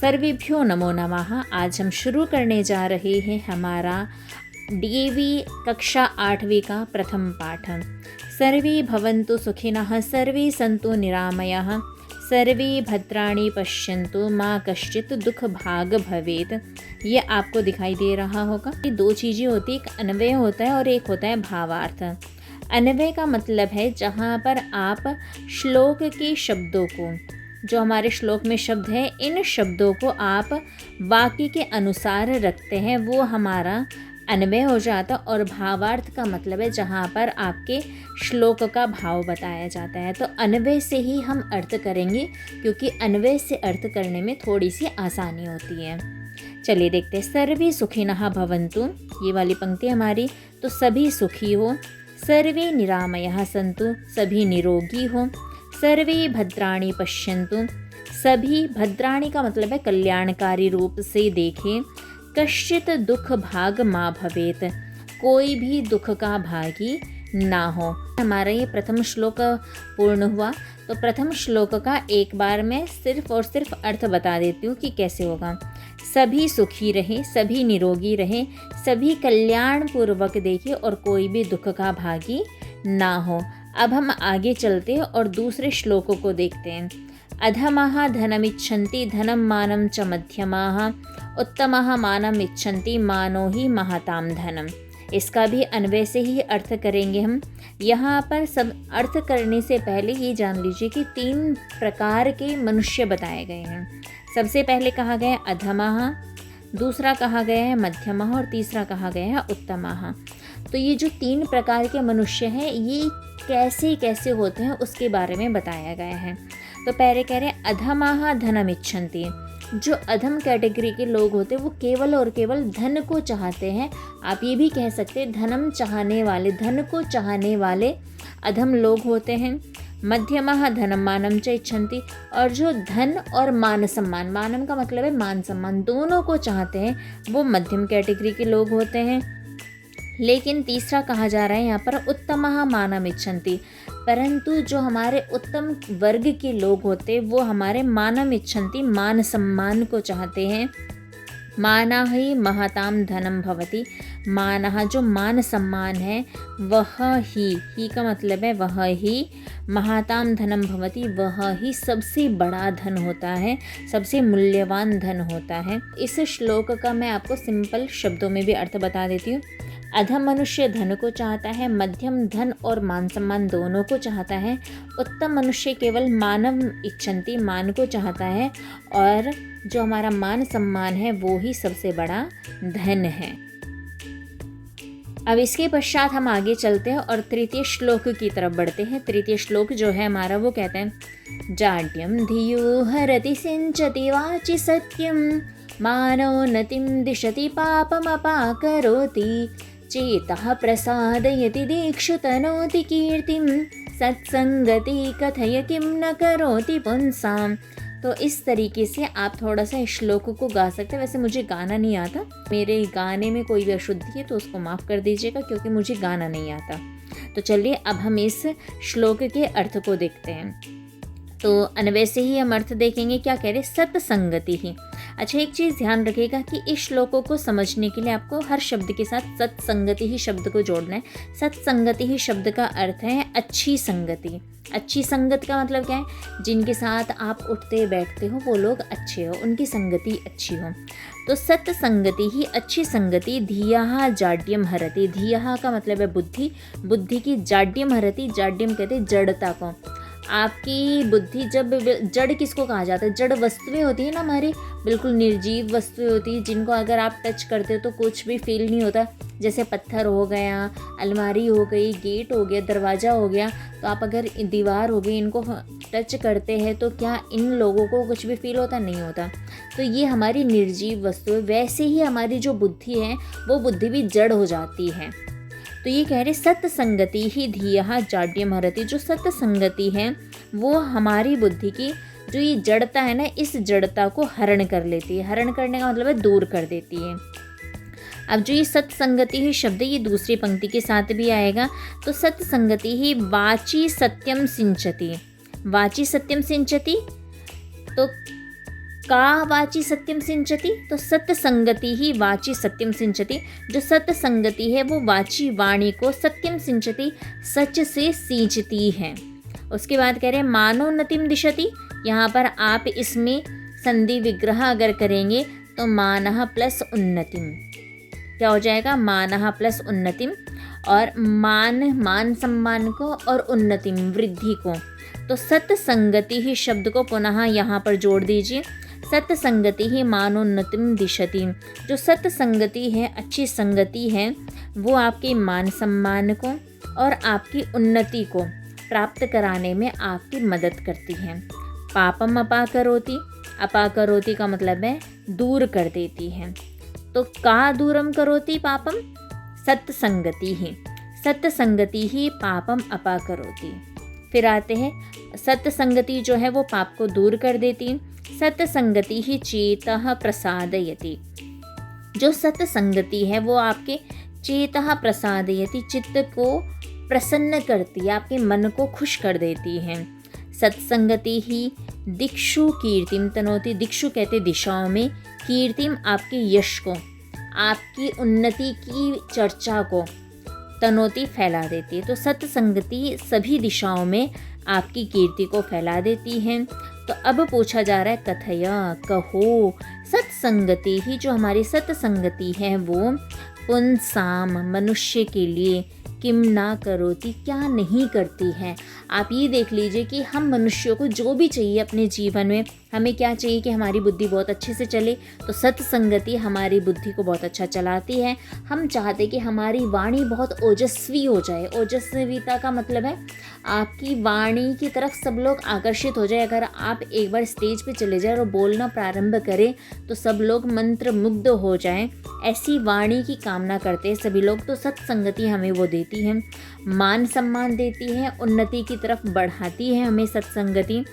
सर्वेभ्यो नमो नमः। आज हम शुरू करने जा रहे हैं हमारा डीएवी कक्षा 8वीं का प्रथम पाठ। सर्वे भवन्तु सुखिनः, सर्वे सन्तु निरामयाः, सर्वे भद्राणि पश्यन्तु, माँ कश्चित् दुख भाग भवेत्। ये आपको दिखाई दे रहा होगा। ये दो चीज़ें होती हैं, एक अन्वय होता है और एक होता है भावार्थ। अन्वय का मतलब है जहाँ पर आप श्लोक के शब्दों को, जो हमारे श्लोक में शब्द है, इन शब्दों को आप वाक्य के अनुसार रखते हैं, वो हमारा अन्वय हो जाता। और भावार्थ का मतलब है जहाँ पर आपके श्लोक का भाव बताया जाता है। तो अन्वय से ही हम अर्थ करेंगे, क्योंकि अन्वय से अर्थ करने में थोड़ी सी आसानी होती है। चलिए देखते हैं। सर्वे सुखिनः भवन्तु, ये वाली पंक्ति हमारी, तो सभी सुखी हो। सर्वे निरामयः सन्तु, सभी निरोगी हो। सर्वे भद्राणि पश्यन्तु, सभी, भद्राणि का मतलब है कल्याणकारी रूप से देखें। कश्चित् दुख भाग मा भवेत्, कोई भी दुख का भागी ना हो। हमारा ये प्रथम श्लोक पूर्ण हुआ। तो प्रथम श्लोक का एक बार मैं सिर्फ और सिर्फ अर्थ बता देती हूँ कि कैसे होगा। सभी सुखी रहे, सभी निरोगी रहे, सभी कल्याण पूर्वक देखें और कोई भी दुख का भागी ना हो। अब हम आगे चलते हैं और दूसरे श्लोकों को देखते हैं। अधमः धनमिच्छन्ति, धनं मानं च मध्यमाः, उत्तमः मानम् इच्छन्ति, मानो ही महतां धनम। इसका भी अन्वय से ही अर्थ करेंगे हम। यहाँ पर सब अर्थ करने से पहले ये जान लीजिए कि 3 प्रकार के मनुष्य बताए गए हैं। सबसे पहले कहा गया है अधमः, दूसरा कहा गया है मध्यमः और तीसरा कहा गया है उत्तमः। तो ये जो 3 प्रकार के मनुष्य हैं, ये कैसे कैसे होते हैं उसके बारे में बताया गया है। तो पहले कह रहे हैं अधमः धनम इच्छन्ति। जो अधम कैटेगरी के लोग होते हैं वो केवल और केवल धन को चाहते हैं। आप ये भी कह सकते हैं धनम चाहने वाले, धन को चाहने वाले अधम लोग होते हैं। मध्यमः धनम मानम च इच्छन्ति, और जो धन और मान सम्मान, मानम का मतलब है मान सम्मान, दोनों को चाहते हैं, वो मध्यम कैटेगरी के लोग होते हैं। लेकिन तीसरा कहा जा रहा है यहाँ पर उत्तमः मानम इच्छन्ति, परंतु जो हमारे उत्तम वर्ग के लोग होते वो हमारे मानम इच्छन्ति, मान सम्मान को चाहते हैं। माना ही महताम धनम भवति, मानः जो मान सम्मान है वह ही का मतलब है वह ही, महताम धनम भवति वह ही सबसे बड़ा धन होता है, सबसे मूल्यवान धन होता है। इस श्लोक का मैं आपको सिंपल शब्दों में भी अर्थ बता देती हूँ। अधम मनुष्य धन को चाहता है, मध्यम धन और मान सम्मान दोनों को चाहता है, उत्तम मनुष्य केवल मानव इच्छन्ति, मान को चाहता है, और जो हमारा मान सम्मान है वो ही सबसे बड़ा धन है। अब इसके पश्चात हम आगे चलते हैं और तृतीय श्लोक की तरफ बढ़ते हैं। तृतीय श्लोक जो है हमारा वो कहते हैं जाड्यम धियो हरति सिंचति वाचि सत्यम, मानो नतिम दिशति पापमपाकरोति, चेतः प्रसादयति दीक्षु तनोति कीर्तिम, सत्संगति कथय किं न करोति पुंसाम। तो इस तरीके से आप थोड़ा सा इस श्लोक को गा सकते हैं। वैसे मुझे गाना नहीं आता, मेरे गाने में कोई भी अशुद्धि है तो उसको माफ़ कर दीजिएगा, क्योंकि मुझे गाना नहीं आता। तो चलिए अब हम इस श्लोक के अर्थ को देखते हैं। तो अन्वय से ही हम अर्थ देखेंगे। क्या कह रहे, सत्संगति ही। अच्छा, एक चीज़ ध्यान रखिएगा कि इस श्लोकों को समझने के लिए आपको हर शब्द के साथ सत्संगति ही शब्द को जोड़ना है। सत्संगति ही शब्द का अर्थ है अच्छी संगति। अच्छी संगत का मतलब क्या है, जिनके साथ आप उठते बैठते हो वो लोग अच्छे हो, उनकी संगति अच्छी हो। तो सत्संगति ही अच्छी संगति, धियः जाड्यम हरति, धियः का मतलब है बुद्धि, बुद्धि की जाड्यम हरति, जाड्यम कहते हैं जड़ता को। आपकी बुद्धि जब, जड़ किसको कहा जाता है, जड़ वस्तुएं होती है ना हमारी, बिल्कुल निर्जीव वस्तुएं होती है जिनको अगर आप टच करते हो तो कुछ भी फील नहीं होता। जैसे पत्थर हो गया, अलमारी हो गई, गेट हो गया, दरवाज़ा हो गया, तो आप अगर दीवार हो गई इनको टच करते हैं तो क्या इन लोगों को कुछ भी फील होता, नहीं होता। तो ये हमारी निर्जीव वस्तु है। वैसे ही हमारी जो बुद्धि है वो बुद्धि भी जड़ हो जाती है। तो ये कह रहे सत्संगति ही धियः जाड्यम हरति, जो सत्संगति है वो हमारी बुद्धि की जो ये जड़ता है ना, इस जड़ता को हरण कर लेती है। हरण करने का मतलब है दूर कर देती है। अब जो ये सत्संगति ही शब्द है ये दूसरी पंक्ति के साथ भी आएगा। तो सत्संगति ही वाची सत्यम सिंचति, वाची सत्यम सिंचति। तो का वाची सत्यम सिंचती, तो सत्संगति ही वाची सत्यम सिंचती। जो सत्संगति है वो वाची वाणी को सत्यम सिंचती, सच से सींचती है। उसके बाद कह रहे हैं मानोन्नतिम दिशति। यहाँ पर आप इसमें संधि विग्रह अगर करेंगे तो मानः प्लस उन्नतिम क्या हो जाएगा, मानः प्लस उन्नतिम। और मान सम्मान को और उन्नतिम वृद्धि को, तो सत्संगति ही शब्द को पुनः यहाँ पर जोड़ दीजिए। सत्संगति ही मानोन्नतिम दिशति। जो सत्संगति है, अच्छी संगति है, वो आपके मान सम्मान को और आपकी उन्नति को प्राप्त कराने में आपकी मदद करती है। पापम अपाकरोति, अपाकरोति का मतलब है दूर कर देती है। तो का दूरम करोति पापम, सत्संगति ही, सत्संगति ही पापम अपाकरोति। फिर आते हैं सत्संगति जो है वो पाप को दूर कर देती। सत्संगति ही चेतः प्रसादयति। जो सत्संगति है वो आपके चेतः प्रसादयति, चित्त को प्रसन्न करती है, आपके मन को खुश कर देती है। सत्संगति ही दिक्षु कीर्तिम तनोति। दिक्षु कहते दिशाओं में, कीर्तिम आपके यश को, आपकी उन्नति की चर्चा को, तनोति फैला देती है। तो सत्संगति सभी दिशाओं में आपकी कीर्ति को फैला देती है। तो अब पूछा जा रहा है कथया, कहो। सत्संगति ही, जो हमारी सत्संगति है वो पुंसाम मनुष्य के लिए किम ना करोति, क्या नहीं करती है। आप ये देख लीजिए कि हम मनुष्यों को जो भी चाहिए अपने जीवन में, हमें क्या चाहिए कि हमारी बुद्धि बहुत अच्छे से चले, तो सत्संगति हमारी बुद्धि को बहुत अच्छा चलाती है। हम चाहते कि हमारी वाणी बहुत ओजस्वी हो जाए। ओजस्विता का मतलब है आपकी वाणी की तरफ सब लोग आकर्षित हो जाए। अगर आप एक बार स्टेज पे चले जाए और बोलना प्रारंभ करें तो सब लोग मंत्र मुग्ध हो जाएं, ऐसी वाणी की कामना करते हैं सभी लोग। तो सत्संगति हमें वो देती है, मान सम्मान देती है, उन्नति की तरफ बढ़ाती है हमें सत्संगति।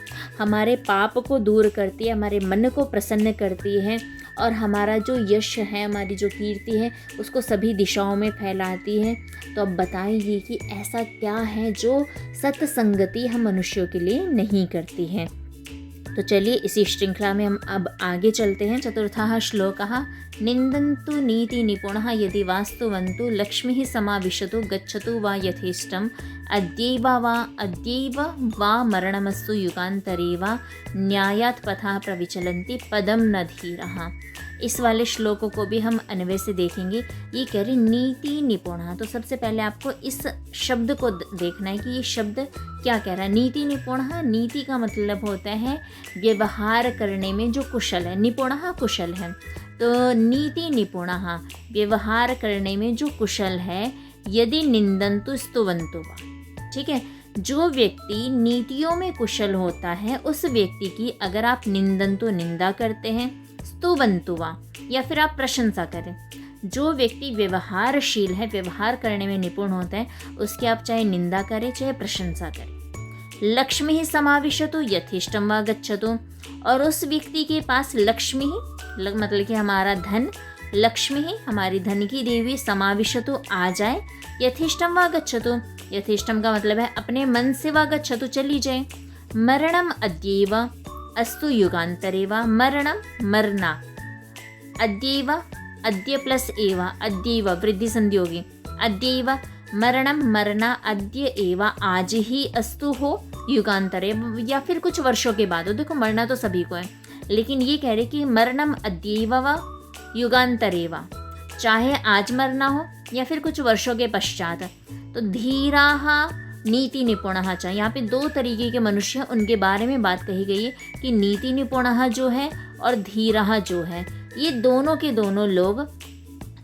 हमारे पाप को दूर करती है, हमारे मन को प्रसन्न करती है और हमारा जो यश है, हमारी जो कीर्ति है, उसको सभी दिशाओं में फैलाती है। तो अब बताइए कि ऐसा क्या है जो सत्संगति हम मनुष्यों के लिए नहीं करती है। तो चलिए इसी श्रृंखला में हम अब आगे चलते हैं। चतुर्थः श्लोकः निन्दन्तु नीति निपुणः यदि वास्तुवन्तु लक्ष्मीः समाविशतु गच्छतु वा यथेष्टम् अद्यैव वा मरणमस्तु युगान्तरे वा न्यायात् पथः प्रविचलन्ति पदम न धीरः। इस वाले श्लोकों को भी हम अन्वय से देखेंगे। ये कह रही नीति निपुणः। तो सबसे पहले आपको इस शब्द को देखना है कि ये शब्द क्या कह रहा है। नीति निपुणः, नीति का मतलब होता है व्यवहार करने में जो कुशल है। निपुणः कुशल है, तो नीति निपुणः व्यवहार करने में जो कुशल है। यदि निंदन्तु स्तुवन्तु वा, ठीक है। जो व्यक्ति नीतियों में कुशल होता है उस व्यक्ति की अगर आप निंदन्तु निंदा करते हैं, स्तुवन्तु वा या फिर आप प्रशंसा करें। जो व्यक्ति व्यवहारशील है, व्यवहार करने में निपुण होता है, उसकी आप चाहे निंदा करें चाहे प्रशंसा करें। लक्ष्मी ही समाविशतु यथेष्टम वा गच्छतु। और उस व्यक्ति के पास लक्ष्मी ही मतलब कि हमारा धन, लक्ष्मी ही हमारी धन की देवी समाविशतु आ जाए, यथेष्टम वा गच्छतु। यथेष्टम का मतलब है अपने मन से वा गच्छतु चली जाए। मरणम अद्यैव अस्तु युगान्तरे वा। मरणम मरना, अद्यैव अद्य प्लस एव, अद्यैव वृद्धि संधि होगी। अद्यैव मरणम मरना, अद्य एव आज ही अस्तु हो, युगान्तरे या फिर कुछ वर्षों के बाद हो। देखो मरना तो सभी को है, लेकिन ये कह रहे कि मरणम अद्यैव वा युगान्तरे वा, चाहे आज मरना हो या फिर कुछ वर्षों के पश्चात। तो धीराः नीति निपुणः च। यहाँ पे दो तरीके के मनुष्य हैं, उनके बारे में बात कही गई है कि नीति निपुणः जो है और धीरः जो है, ये दोनों के दोनों लोग,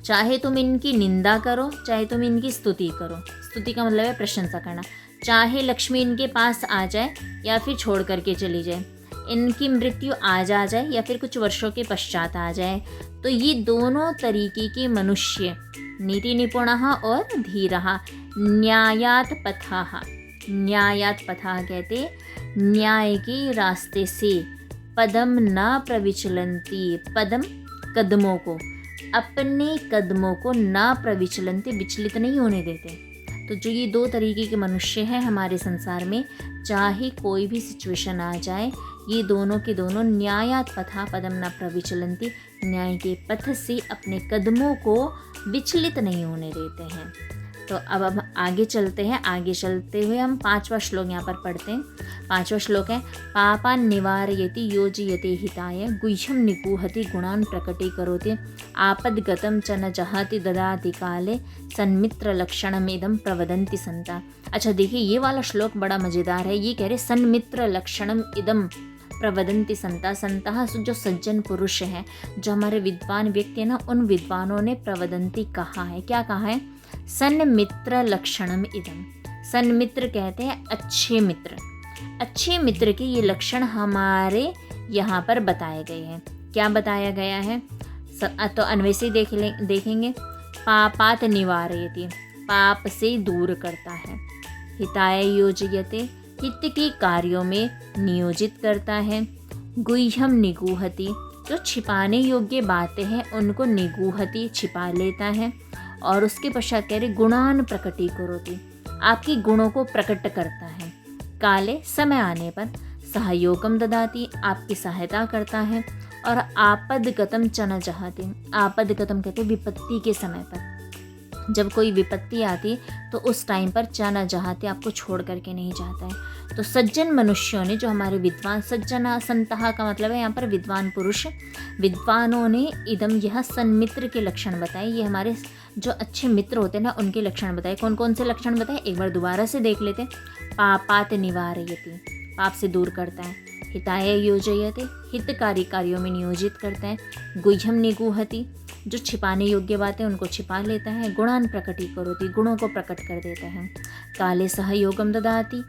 चाहे तुम इनकी निंदा करो चाहे तुम इनकी स्तुति करो। स्तुति का मतलब है प्रशंसा करना। चाहे लक्ष्मी इनके पास आ जाए या फिर छोड़ करके चली जाए, इनकी मृत्यु आज आ जाए या फिर कुछ वर्षों के पश्चात आ जाए, तो ये दोनों तरीके के मनुष्य, नीति निपुणः और धीरः, न्यायात् पथः। न्यायात् पथः कहते न्याय के रास्ते से, पदम न प्रविचलन्ति, पदम कदमों को, अपने कदमों को न प्रविचलन्ति विचलित नहीं होने देते। तो जो ये दो तरीके के मनुष्य हैं हमारे संसार में, चाहे कोई भी सिचुएशन आ जाए, ये दोनों के दोनों न्यायात पथा पदम न प्रविचलन्ति, न्याय के पथ से अपने कदमों को विचलित नहीं होने देते हैं। तो अब हम आगे चलते हैं। आगे चलते हुए हम 5वां श्लोक यहाँ पर पढ़ते हैं। 5वां श्लोक है, पापान् निवारयति योजयते हिताय, गुह्यं निगूहति गुणान् प्रकटीकरोति, आपद्गतं च न जहाति ददाति काले, सन्मित्रलक्षणमिदं प्रवदन्ति संता। अच्छा देखिए, ये वाला श्लोक बड़ा मज़ेदार है। ये कह रहे सन्मित्रलक्षणम इदम प्रवदन्ति संता। संता जो सज्जन पुरुष हैं, जो हमारे विद्वान व्यक्ति हैं ना, उन विद्वानों ने प्रवदन्ति कहा है। क्या कहा है? सन्मित्र लक्षणम इदम। सन्मित्र कहते हैं अच्छे मित्र। अच्छे मित्र के ये लक्षण हमारे यहाँ पर बताए गए हैं। क्या बताया गया है? तो अन्वय से देखेंगे। पापात निवारयति, पाप से दूर करता है। हिताय योजयते, हित के कार्यों में नियोजित करता है। गुह्यम निगूहति, जो छिपाने योग्य बातें हैं उनको निगूहति, छिपा लेता है। और उसके पश्चात कह रहे गुणान प्रकटीकरोति, आपके गुणों को प्रकट करता है। काले, समय आने पर। सहयोगम ददाति, आपकी सहायता करता है। और आपदगतम च न जहाति, आपदगतम कहते विपत्ति के समय पर। जब कोई विपत्ति आती तो उस टाइम पर च न जहाते, आपको छोड़ करके नहीं जाता है। तो सज्जन मनुष्यों ने, जो हमारे विद्वान, सज्जना संतः का मतलब है यहाँ पर विद्वान पुरुष, विद्वानों ने इदम, यह सन्मित्र के लक्षण बताए। ये हमारे जो अच्छे मित्र होते हैं ना, उनके लक्षण बताए। कौन कौन से लक्षण बताए? एक बार दोबारा से देख लेते। पापात निवारयति, पाप से दूर करता है। हिताय योजयते, हितकारी कार्यों में नियोजित करता है। गुह्यम निगूहति, जो छिपाने योग्य बातें उनको छिपा लेता है। गुणान प्रकटीकरोति, गुणों को प्रकट कर देता है। काले सहयोगम ददाति,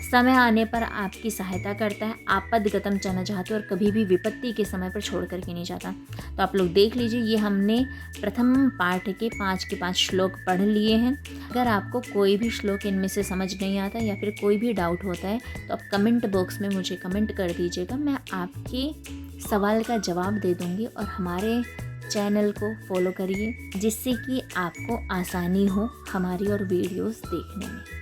समय आने पर आपकी सहायता करता है। आपदगतम च न जहाति, और कभी भी विपत्ति के समय पर छोड़ करके नहीं जाता। तो आप लोग देख लीजिए, ये हमने प्रथम पाठ के 5 के 5 श्लोक पढ़ लिए हैं। अगर आपको कोई भी श्लोक इनमें से समझ नहीं आता या फिर कोई भी डाउट होता है तो आप कमेंट बॉक्स में मुझे कमेंट कर दीजिएगा। मैं आपके सवाल का जवाब दे दूँगी। और हमारे चैनल को फॉलो करिए, जिससे कि आपको आसानी हो हमारी और वीडियोस देखने में।